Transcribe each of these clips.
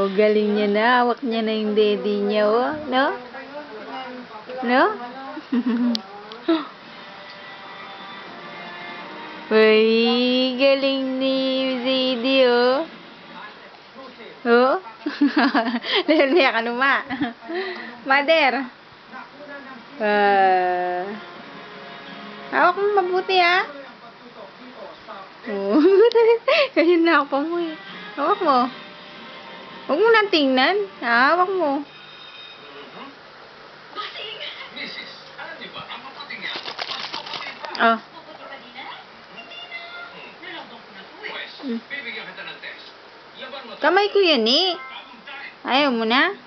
Oh, galing niya na. Hawak niya na yung daddy niya, oh. No? No? Uy, galing ni Zadie, oh. Oh? Laya ka numa. Mother. Hawak mo mabuti, ha? Oh. Kasi nakapa mo, eh. Hawak mo. Huwag mo nang tingnan. Hawak mo. Oh. Kamay ko yan, eh. Ayaw mo na?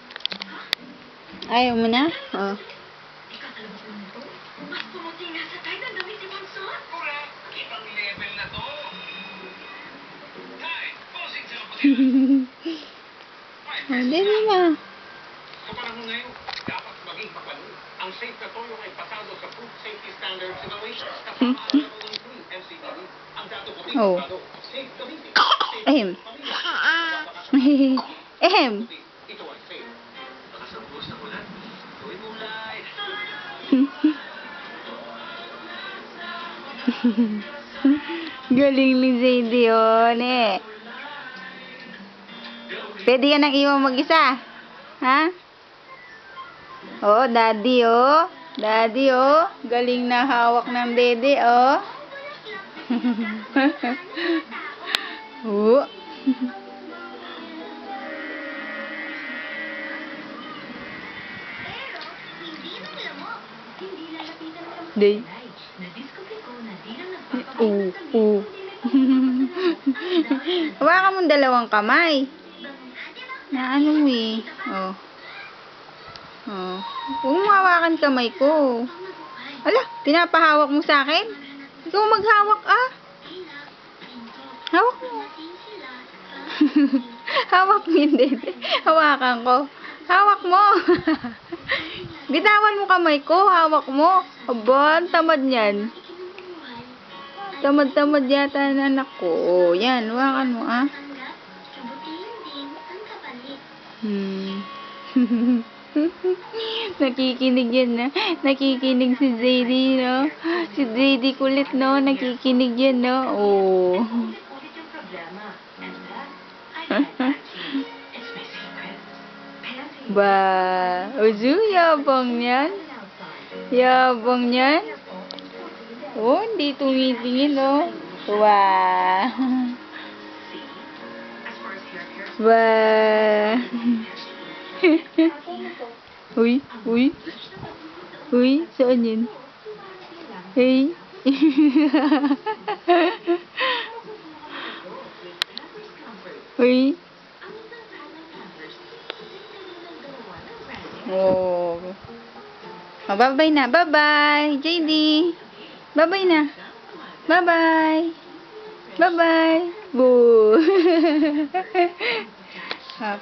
Ayaw mo na? Oh. Dali na. Sa panahon ngayon, dapat maging mapanood. Ang safe na toyo ay pasado sa food safety standards evaluations. Kasama ang level 3 MCTV. Ang dato ko Oh. safe gamitin. Ahem. Ahem. Ito ay safe. Lakas ng buhos na ulan. Gawin mo live. Galing ni Zadie, oh, ne. Pwede ka nang iwan mag-isa. Ha? Oh, daddy, oh. Daddy, oh. Galing na hawak ng dede, oh. Oh. Day. Hawakan mong dalawang kamay. Na ano mo, eh. Oh. Oh. Huwag mo hawakan kamay ko. Ala, pinapahawak mo sa akin? Ikaw maghawak, ah. Hawak mo. Hawak mo yun, dede. Hawakan ko. Hawak mo. Bitawan mo kamay ko. Hawak mo. Aba, ang tamad yan. Tamad-tamad yata na anak ko. Oh, yan. Hawakan mo, ah. Nakikinig yan, na. Nakikinig si Zadie, no? Si Zadie kulit, no? Nakikinig yan, no? Oh. Ba, Uzu, yabang yan. Yabang yan. Oh, hindi tumitingin, no? Wah. Wah. Uy, uy. Uy, saan yun? Hey. Uy. Oh. Oh, bye-bye na. Bye-bye, JD. Bye-bye na. Bye-bye. Bye-bye. Boo.